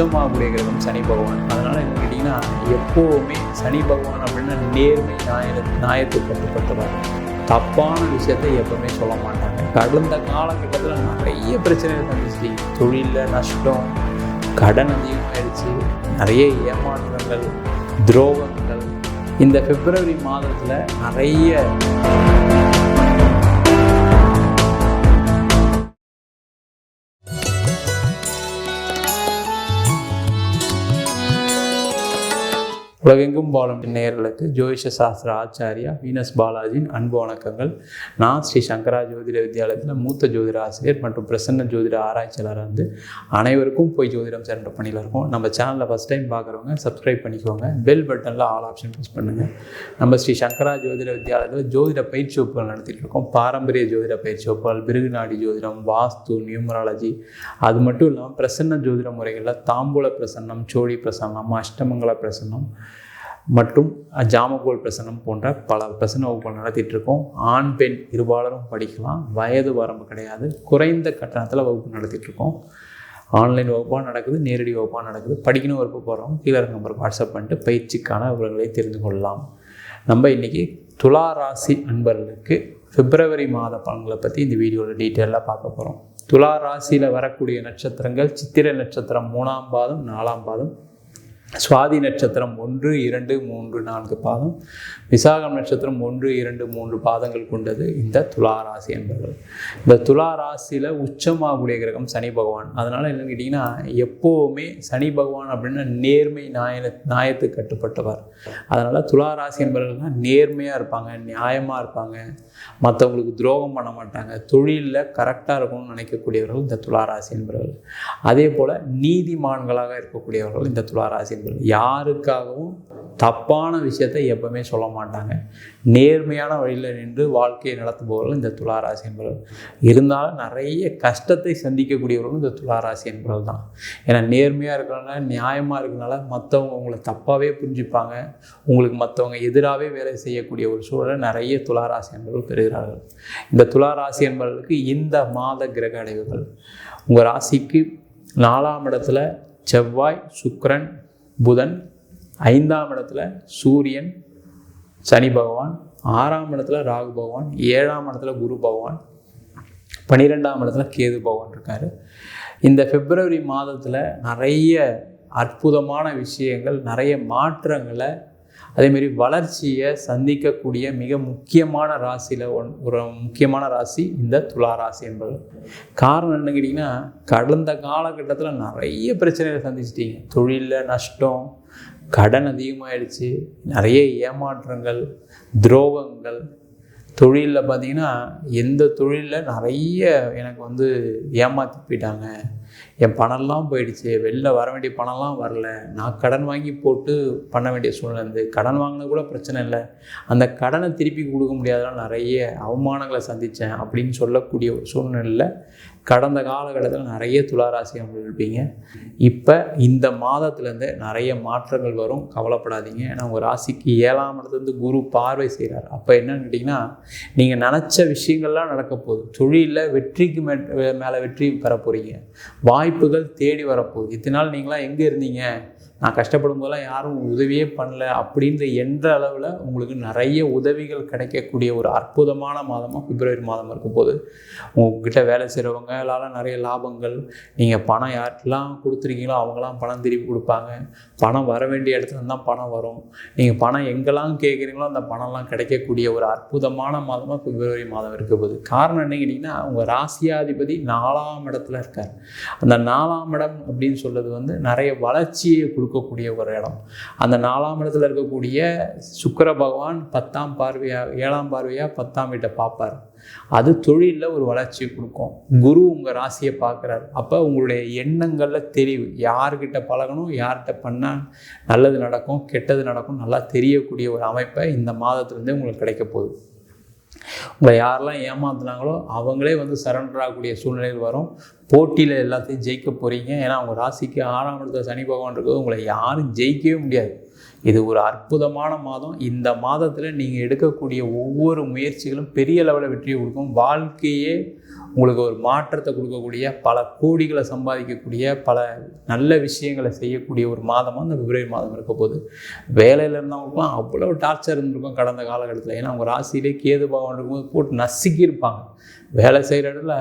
உச்சமாகக்கூடிய கிரகம் சனி பகவான். அதனால் என்ன கேட்டிங்கன்னா, எப்போவுமே சனி பகவான் அப்படின்னா நேர்மை நியாயத்துக்கு கட்டுப்பட்டவர். தப்பான விஷயத்தை எப்பவுமே சொல்ல மாட்டாங்க. கடந்த காலகட்டத்தில் நிறைய பிரச்சனைகள் சந்திச்சிட்டீங்க. தொழிலில் நஷ்டம், கடன் அதிகமாகிடுச்சு, நிறைய ஏமாற்றங்கள், துரோகங்கள். இந்த பிப்ரவரி மாதத்தில் நிறைய உலகெங்கும் வாழும் நேயர்களுக்கு ஜோதிஷ சாஸ்திர ஆச்சாரியா வீனஸ் பாலாஜியின் அன்பு வணக்கங்கள். நான் ஸ்ரீ சங்கரா ஜோதிட வித்யாலயத்தில் மூத்த ஜோதிட ஆசிரியர் மற்றும் பிரசன்ன ஜோதிட ஆராய்ச்சியாளர் வந்து அனைவருக்கும் போய் ஜோதிடம் சென்ற பணியில் இருக்கும். நம்ம சேனலில் ஃபஸ்ட் டைம் பார்க்குறவங்க சப்ஸ்கிரைப் பண்ணிக்கோங்க. பெல் பட்டனில் ஆல் ஆப்ஷன் ப்ரெஸ் பண்ணுங்கள். நம்ம ஸ்ரீ சங்கரா ஜோதிட வித்யாலயத்தில் ஜோதிட பயிற்சி வகுப்புகள் நடத்திட்டு இருக்கோம். பாரம்பரிய ஜோதிட பயிற்சி வகுப்புகள், பிருகுநாடி ஜோதிடம், வாஸ்து, நியூமராலஜி, அது மட்டும் இல்லாமல் பிரசன்ன ஜோதிட முறைகளில் தாம்பூல பிரசன்னம், சோழி பிரசன்னம், அஷ்டமங்கல பிரசன்னம் மற்றும் ஜாமகோல் பிரசன்னம் போன்ற பல பிரசன்ன வகுப்புகள் நடத்திட்டு இருக்கோம். ஆண் பெண் இருபாலரும் படிக்கலாம். வயது வரம்பு கிடையாது. குறைந்த கட்டணத்தில் வகுப்பு நடத்திட்டு இருக்கோம். ஆன்லைன் வகுப்பாக நடக்குது, நேரடி வகுப்பாக நடக்குது. படிக்கணும் விருப்பம் போகிறவங்க கீழே நம்பருக்கு வாட்ஸ்அப் பண்ணிட்டு பயிற்சிக்கான விவரங்களை தெரிந்து கொள்ளலாம். நம்ம இன்றைக்கி துலா ராசி அன்பர்களுக்கு பிப்ரவரி மாத பலன்களை பற்றி இந்த வீடியோவில் டீட்டெயிலாக பார்க்க போகிறோம். துலா ராசியில் வரக்கூடிய நட்சத்திரங்கள் சித்திரை நட்சத்திரம் 3ஆம் பாதம், 4ஆம் பாதம், சுவாதி நட்சத்திரம் 1, 2, 3, 4 பாதம், விசாகம் நட்சத்திரம் 1, 2, 3 பாதங்கள் கொண்டது இந்த துலா ராசி என்பவர்கள். இந்த துலா ராசியில் உச்சமாகக்கூடிய கிரகம் சனி பகவான். அதனால் என்னன்னு கேட்டிங்கன்னா, எப்போவுமே சனி பகவான் அப்படின்னா நேர்மை நியாயத்துக்கு கட்டுப்பட்டவர். அதனால் துலா ராசி என்பவர்கள்லாம் நேர்மையாக இருப்பாங்க, நியாயமாக இருப்பாங்க, மற்றவங்களுக்கு துரோகம் பண்ண மாட்டாங்க, தொழிலில் கரெக்டாக இருக்கணும்னு நினைக்கக்கூடியவர்கள் இந்த துலா ராசி என்பவர்கள். அதே போல் நீதிமான்களாக இருக்கக்கூடியவர்கள் இந்த துலா ராசி. யாருக்காகவும் தப்பான விஷயத்தை எப்பவுமே சொல்ல மாட்டாங்க. நேர்மையான வழியில் நின்று வாழ்க்கையை நடத்துபவர்கள் இந்த துளாராசி என்பவர்கள். இருந்தாலும் நிறைய கஷ்டத்தை சந்திக்கக்கூடியவர்களும் இந்த துளாராசி என்பவர்கள் தான். ஏன்னா நேர்மையாக இருக்கிறனால, நியாயமாக இருக்கிறனால மற்றவங்க உங்களை தப்பாகவே புரிஞ்சுப்பாங்க. உங்களுக்கு மற்றவங்க எதிராகவே வேலை செய்யக்கூடிய ஒரு சூழலை நிறைய துளாராசி என்பவர்கள் பெறுகிறார்கள். இந்த துளாராசி என்பவர்களுக்கு இந்த மாத கிரக அடைவுகள்: உங்கள் ராசிக்கு 4ஆம் இடத்துல செவ்வாய், சுக்கிரன், புதன், 5ஆம் இடத்துல சூரியன், சனி பகவான், 6ஆம் இடத்துல ராகு பகவான், 7ஆம் இடத்துல குரு பகவான், 12ஆம் இடத்துல கேது பகவான் இருக்கார். இந்த பிப்ரவரி மாதத்தில் நிறைய அற்புதமான விஷயங்கள், நிறைய மாற்றங்களை, அதேமாரி வளர்ச்சியை சந்திக்கக்கூடிய மிக முக்கியமான ராசியில் ஒரு முக்கியமான ராசி இந்த துலா ராசி என்பது. காரணம் என்ன கேட்டிங்கன்னா, கடந்த காலகட்டத்தில் நிறைய பிரச்சனைகளை சந்திச்சிட்டீங்க. தொழிலில் நஷ்டம், கடன் அதிகமாகிடுச்சு, நிறைய ஏமாற்றங்கள், துரோகங்கள். தொழிலில் பார்த்திங்கன்னா, எந்த தொழிலில் நிறைய எனக்கு வந்து ஏமாற்றி போயிட்டாங்க, என் பணம்லாம் போயிடுச்சு, வெளில வர வேண்டிய பணம்லாம் வரல, நான் கடன் வாங்கி போட்டு பண்ண வேண்டிய சூழ்நிலை இருந்து, கடன் வாங்கினது கூட பிரச்சனை இல்லை, அந்த கடனை திருப்பி கொடுக்க முடியாதெல்லாம் நிறைய அவமானங்களை சந்தித்தேன் அப்படின்னு சொல்லக்கூடிய ஒரு சூழ்நிலையில் கடந்த காலகட்டத்தில் நிறைய துளாராசி அவங்க இருப்பீங்க. இப்போ இந்த மாதத்துலேருந்து நிறைய மாற்றங்கள் வரும், கவலைப்படாதீங்க. ஏன்னா உங்கள் ராசிக்கு 7ஆம் இடத்துலேருந்து குரு பார்வை செய்கிறார். அப்போ என்னன்னு கேட்டிங்கன்னா, நீங்கள் நினச்ச விஷயங்கள்லாம் நடக்க போகுது. தொழிலில் வெற்றிக்கு மேலே வெற்றி பெற போகிறீங்க. வாய்ப்புகள் தேடி வரப்போகுது. இத்தனை நாள் நீங்களாம் எங்கே இருந்தீங்க, நான் கஷ்டப்படும் போதெல்லாம் யாரும் உதவியே பண்ணல அப்படின்ற என்ற அளவில் உங்களுக்கு நிறைய உதவிகள் கிடைக்கக்கூடிய ஒரு அற்புதமான மாதமாக பிப்ரவரி மாதம் இருக்கும் போது, உங்ககிட்ட வேலை செய்கிறவங்களால நிறைய லாபங்கள், நீங்கள் பணம் யாருக்கெல்லாம் கொடுத்துருக்கீங்களோ அவங்களாம் பணம் திருப்பி கொடுப்பாங்க. பணம் வர வேண்டிய இடத்துல தான் பணம் வரும். நீங்கள் பணம் எங்கெல்லாம் கேட்குறீங்களோ அந்த பணம்லாம் கிடைக்கக்கூடிய ஒரு அற்புதமான மாதமாக பிப்ரவரி மாதம் இருக்க போகுது. காரணம் என்ன கேட்டிங்கன்னா, உங்கள் ராசியாதிபதி 4ஆம் இடத்துல இருக்கார். அந்த 4ஆம் இடம் அப்படின்னு சொல்கிறது வந்து நிறைய வளர்ச்சியை கொடுக்கக்கூடிய ஒரு இடம். அந்த 4ஆம் இடத்துல இருக்கக்கூடிய சுக்கிர பகவான் 10ஆம் பார்வையா 7ஆம் பார்வையா 10ஆம் வீட்டை பார்ப்பார். அது தொழிலில் ஒரு வளர்ச்சியை கொடுக்கும். குரு உங்கள் ராசியை பார்க்குறாரு. அப்போ உங்களுடைய எண்ணங்களில் தெரிவு, யார்கிட்ட பழகணும், யார்கிட்ட பண்ணால் நல்லது நடக்கும், கெட்டது நடக்கும், நல்லா தெரியக்கூடிய ஒரு அமைப்பை இந்த மாதத்துலேருந்தே உங்களுக்கு கிடைக்க போகுது. உங்களை யாரெல்லாம் ஏமாத்துனாங்களோ அவங்களே வந்து சரண்டர் ஆகக்கூடிய சூழ்நிலைகள் வரும். போட்டியில் எல்லாத்தையும் ஜெயிக்க போகிறீங்க. ஏன்னா அவங்க ராசிக்கு 6ஆம் இடத்துல சனி பகவான் இருக்கிறது உங்களை யாரும் ஜெயிக்கவே முடியாது. இது ஒரு அற்புதமான மாதம். இந்த மாதத்தில் நீங்கள் எடுக்கக்கூடிய ஒவ்வொரு முயற்சிகளும் பெரிய லெவலில் வெற்றியை கொடுக்கும். வாழ்க்கையே உங்களுக்கு ஒரு மாற்றத்தை கொடுக்கக்கூடிய, பல கோடிகளை சம்பாதிக்கக்கூடிய, பல நல்ல விஷயங்களை செய்யக்கூடிய ஒரு மாதமாக இந்த பிப்ரவரி மாதம் இருக்க போகுது. வேலையில் இருந்தவங்களுக்குலாம் அவ்வளோ டார்ச்சர் இருந்திருக்கும் கடந்த காலகட்டத்தில். ஏன்னா அவங்க ராசியிலே கேது பகவான் இருக்கும்போது போட்டு நசுக்கியிருப்பாங்க. வேலை செய்கிற இடத்துல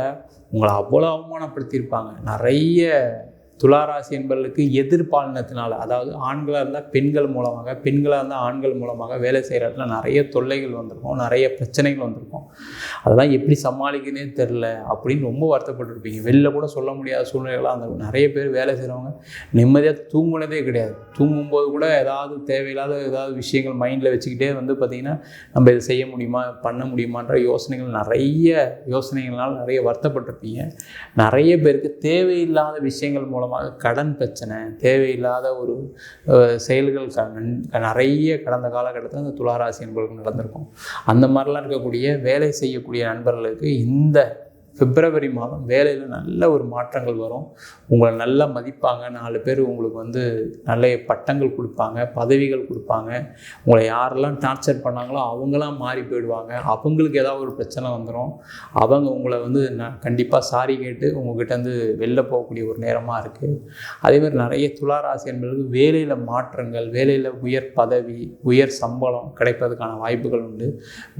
உங்களை அவ்வளோ அவமானப்படுத்தியிருப்பாங்க. நிறைய துளாராசி என்பவர்களுக்கு எதிர்பாலினத்தினால், அதாவது ஆண்களாக இருந்தால் பெண்கள் மூலமாக, பெண்களாக இருந்தால் ஆண்கள் மூலமாக வேலை செய்கிற இடத்துல நிறைய தொல்லைகள் வந்திருக்கும், நிறைய பிரச்சனைகள் வந்திருக்கும். அதெல்லாம் எப்படி சமாளிக்கனே தெரில அப்படின்னு ரொம்ப வருத்தப்பட்டுருப்பீங்க. வெளில கூட சொல்ல முடியாத சூழ்நிலைகளாக அந்த நிறைய பேர் வேலை செய்கிறவங்க நிம்மதியாக தூங்குனதே கிடையாது. தூங்கும்போது கூட ஏதாவது தேவையில்லாத ஏதாவது விஷயங்கள் மைண்டில் வச்சுக்கிட்டே பார்த்திங்கன்னா நம்ம இதை செய்ய முடியுமா, பண்ண முடியுமான்ற யோசனைகள்னால நிறைய வருத்தப்பட்டிருப்பீங்க. நிறைய பேருக்கு தேவையில்லாத விஷயங்கள் மூலம் கடன் பிரச்சனை, தேவையில்லாத ஒரு செயல்கள் நிறைய கடந்த காலகட்டத்தில் அந்த துளாராசி என்பவர்களுக்கு நடந்திருக்கும். அந்த மாதிரிலாம் இருக்கக்கூடிய வேலை செய்யக்கூடிய நண்பர்களுக்கு இந்த பிப்ரவரி மாதம் வேலையில் நல்ல ஒரு மாற்றங்கள் வரும். உங்களை நல்லா மதிப்பாங்க. 4 பேர் உங்களுக்கு நல்ல பட்டங்கள் கொடுப்பாங்க, பதவிகள் கொடுப்பாங்க. உங்களை யாரெல்லாம் டார்ச்சர் பண்ணாங்களோ அவங்களாம் மாறி போயிடுவாங்க. அவங்களுக்கு ஏதாவது ஒரு பிரச்சனை வந்துடும். அவங்க உங்களை கண்டிப்பாக சாரி கேட்டு உங்கள்கிட்ட வெளில போகக்கூடிய ஒரு நேரமாக இருக்குது. அதேமாதிரி நிறைய துளாராசி என்பவர்களுக்கு வேலையில் மாற்றங்கள், வேலையில் உயர் பதவி, உயர் சம்பளம் கிடைப்பதற்கான வாய்ப்புகள் உண்டு.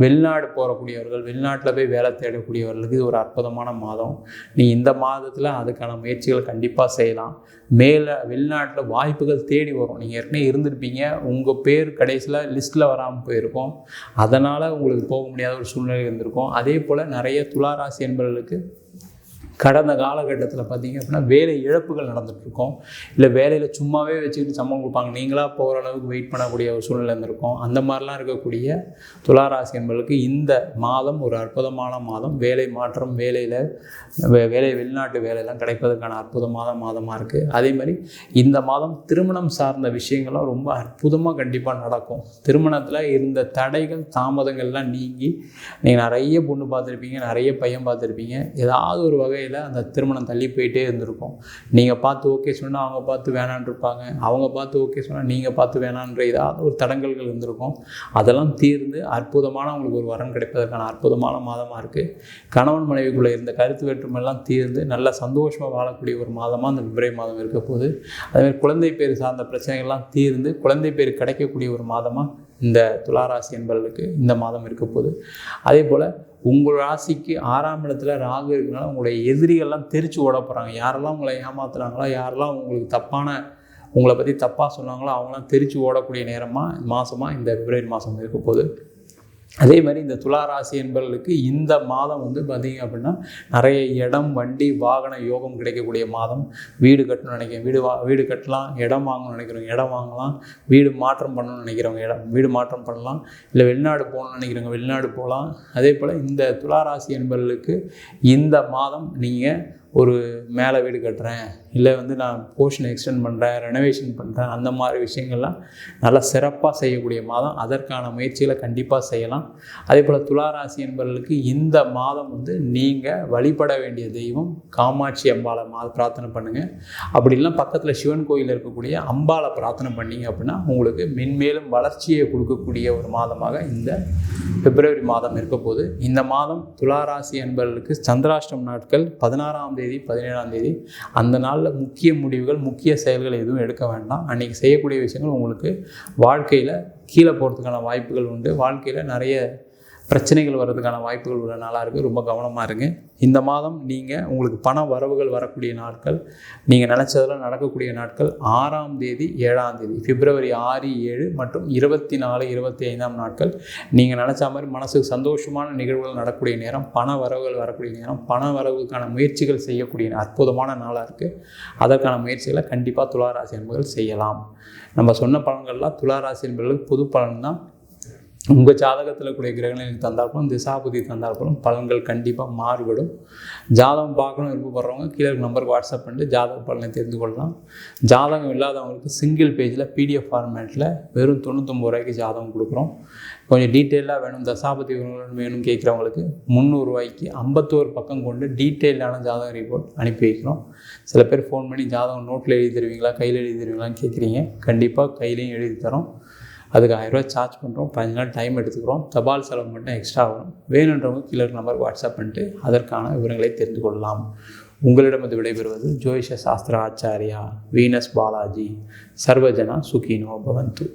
வெளிநாடு போகக்கூடியவர்கள், வெளிநாட்டில் போய் வேலை தேடக்கூடியவர்களுக்கு இது ஒரு அற்புதமான மாதம். நீ இந்த மாதத்தில் அதுக்கான முயற்சிகள் கண்டிப்பாக செய்யலாம். வெளிநாட்டில் வாய்ப்புகள் தேடி வரும். நீங்கள் ஏற்கனவே இருந்திருப்பீங்க, உங்கள் பேர் கடைசியில் லிஸ்ட்டில் வராமல் போயிருக்கும். அதனால் உங்களுக்கு போக முடியாத ஒரு சூழ்நிலை இருந்திருக்கும். அதே போல் நிறைய துளாராசி என்பவர்களுக்கு கடந்த காலகட்டத்தில் பார்த்திங்க அப்படின்னா வேலை இழப்புகள் நடந்துகிட்ருக்கோம். இல்லை வேலையில் சும்மாவே வச்சுக்கிட்டு சம்பளம் கொடுப்பாங்க, நீங்களாக போகிற அளவுக்கு வெயிட் பண்ணக்கூடிய ஒரு சூழ்நிலை இருந்திருக்கும். அந்த மாதிரிலாம் இருக்கக்கூடிய துளாராசி என்பவர்களுக்கு இந்த மாதம் ஒரு அற்புதமான மாதம். வேலை மாற்றம், வெளிநாட்டு வேலையெல்லாம் கிடைப்பதற்கான அற்புதமான மாதமாக இருக்குது. அதே மாதிரி இந்த மாதம் திருமணம் சார்ந்த விஷயங்கள்லாம் ரொம்ப அற்புதமாக கண்டிப்பாக நடக்கும். திருமணத்தில் இருந்த தடைகள், தாமதங்கள்லாம் நீங்கி நீங்கள் நிறைய பொண்ணு பார்த்துருப்பீங்க, நிறைய பையன் பார்த்துருப்பீங்க. ஏதாவது ஒரு வகையில் அந்த திருமணம் தள்ளி போயிட்டே இருந்திருக்கும். நீங்கள் பார்த்து ஓகே சொன்னால் அவங்க பார்த்து வேணான் இருப்பாங்க, அவங்க பார்த்து ஓகே சொன்னால் நீங்கள் பார்த்து வேணான்ற ஏதாவது ஒரு தடங்கல்கள் இருந்திருக்கும். அதெல்லாம் தீர்ந்து அற்புதமான உங்களுக்கு ஒரு வரன் கிடைப்பதற்கான அற்புதமான மாதமாக இருக்குது. கணவன் மனைவிக்குள்ளே இருந்த கருத்து வேற்றுமெல்லாம் தீர்ந்து நல்ல சந்தோஷமாக வாழக்கூடிய ஒரு மாதமாக அந்த பிப்ரவரி மாதம் இருக்க போகுது. அதேமாதிரி குழந்தை பேர் சார்ந்த பிரச்சனைகள்லாம் தீர்ந்து குழந்தை பேர் கிடைக்கக்கூடிய ஒரு மாதமாக இந்த துளாராசி என்பவர்களுக்கு இந்த மாதம் இருக்க போகுது. அதே போல் உங்கள் ராசிக்கு 6ஆம் இடத்துல ராகு இருக்கிறனால உங்களுடைய எதிரிகள்லாம் தெரிச்சு ஓட போகிறாங்க. யாரெல்லாம் உங்களை ஏமாத்துறாங்களோ, யாரெல்லாம் உங்களை பற்றி தப்பாக சொன்னாங்களோ அவங்களாம் தெரிச்சு ஓடக்கூடிய மாதமாக இந்த பிப்ரவரி மாதம் இருக்க போகுது. அதே மாதிரி இந்த துளாராசி என்பவர்களுக்கு இந்த மாதம் பார்த்திங்க அப்படின்னா நிறைய இடம், வண்டி, வாகன யோகம் கிடைக்கக்கூடிய மாதம். வீடு கட்டணும்னு நினைக்கிறேன், வீடு கட்டலாம். இடம் வாங்கணும்னு நினைக்கிறவங்க இடம் வாங்கலாம். வீடு மாற்றம் பண்ணணும்னு நினைக்கிறவங்க வீடு மாற்றம் பண்ணலாம். இல்லை வெளிநாடு போகணும்னு நினைக்கிறவங்க வெளிநாடு போகலாம். அதே போல் இந்த துளாராசி என்பவர்களுக்கு இந்த மாதம் நீங்கள் ஒரு மேலே வீடு கட்டுறேன், இல்லை நான் போர்ஷனை எக்ஸ்டெண்ட் பண்ணுறேன், ரெனோவேஷன் பண்ணுறேன், அந்த மாதிரி விஷயங்கள்லாம் நல்லா சிறப்பாக செய்யக்கூடிய மாதம். அதற்கான முயற்சிகளை கண்டிப்பாக செய்யலாம். அதே போல் துளாராசி என்பவர்களுக்கு இந்த மாதம் நீங்கள் வழிபட வேண்டிய தெய்வம் காமாட்சி அம்பாளை பிரார்த்தனை பண்ணுங்கள். அப்படி இல்லைனா பக்கத்தில் சிவன் கோயில் இருக்கக்கூடிய அம்பாளை பிரார்த்தனை பண்ணிங்க அப்படின்னா உங்களுக்கு மென்மேலும் வளர்ச்சியை கொடுக்கக்கூடிய ஒரு மாதமாக இந்த பிப்ரவரி மாதம் இருக்க போகுது. இந்த மாதம் துளாராசி என்பவர்களுக்கு சந்திராஷ்டம நாட்கள் 16ஆம் தேதி, 17ஆம் தேதி. அந்த நாளில் முக்கிய முடிவுகள், முக்கிய செயல்கள் எதுவும் எடுக்க வேண்டாம். அன்றைக்கி செய்யக்கூடிய விஷயங்கள் உங்களுக்கு வாழ்க்கையில் கீழே போகிறதுக்கான வாய்ப்புகள் உண்டு. வாழ்க்கையில் நிறைய பிரச்சனைகள் வர்றதுக்கான வாய்ப்புகள் உள்ள நாளாக இருக்குது. ரொம்ப கவனமாக இருங்க. இந்த மாதம் உங்களுக்கு பண வரவுகள் வரக்கூடிய நாட்கள், நீங்கள் நினச்சதெல்லாம் நடக்கக்கூடிய நாட்கள் 6ஆம் தேதி, 7ஆம் தேதி, பிப்ரவரி 6, 7 மற்றும் 24, 25ஆம் நாட்கள். நீங்கள் நினச்ச மாதிரி மனசுக்கு சந்தோஷமான நிகழ்வுகள் நடக்கக்கூடிய நேரம், பண வரவுகள் வரக்கூடிய நேரம், பண வரவுக்கான முயற்சிகள் செய்யக்கூடிய அற்புதமான நாளாக இருக்குது. அதற்கான முயற்சிகளை கண்டிப்பாக துளாராசி என்பவர்கள் செய்யலாம். நம்ம சொன்ன பலன்கள்லாம் துளாராசி என்பவர்களுக்கு பொது பலன் தான். உங்கள் ஜாதகத்தில் கூடிய கிரகங்கள் தந்தால்போலும் திசாபுதி தந்தால்போலும் பலன்கள் கண்டிப்பாக மாறுபடும். ஜாதகம் பார்க்கணும் விருப்பப்படுறவங்க கீழே நம்பருக்கு வாட்ஸ்அப் பண்ணிட்டு ஜாதக பலனை தெரிந்து கொள்ளலாம். ஜாதகம் இல்லாதவங்களுக்கு சிங்கிள் பேஜில் பிடிஎஃப் ஃபார்மேட்டில் வெறும் 99 ரூபாய்க்கு ஜாதகம் கொடுக்குறோம். கொஞ்சம் டீட்டெயிலாக வேணும், தசாபதி வேணும் கேட்குறவங்களுக்கு 300 ரூபாய்க்கு 51 பக்கம் கொண்டு டீட்டெயிலான ஜாதக ரிப்போர்ட் அனுப்பி வைக்கிறோம். சில பேர் ஃபோன் பண்ணி ஜாதகம் நோட்டில் எழுதி தருவீங்களா, கையில் எழுதி தருவீங்களான்னு கேட்குறீங்க. கண்டிப்பாக கையிலையும் எழுதி தரோம். அதுக்கு 1000 ரூபா சார்ஜ் பண்ணுறோம். 15 நாள் டைம் எடுத்துக்கிறோம். தபால் செலவு மட்டும் எக்ஸ்ட்ரா வரும். வேணுன்றவங்க கீழே நம்பர் வாட்ஸ்அப் பண்ணிட்டு அதற்கான விவரங்களை தெரிந்து கொள்ளலாம். உங்களிடம் இது விடைபெறுவது ஜோதிஷ சாஸ்திர ஆச்சாரியா வீனஸ் பாலாஜி. சர்வஜனா சுகினோ பவந்து.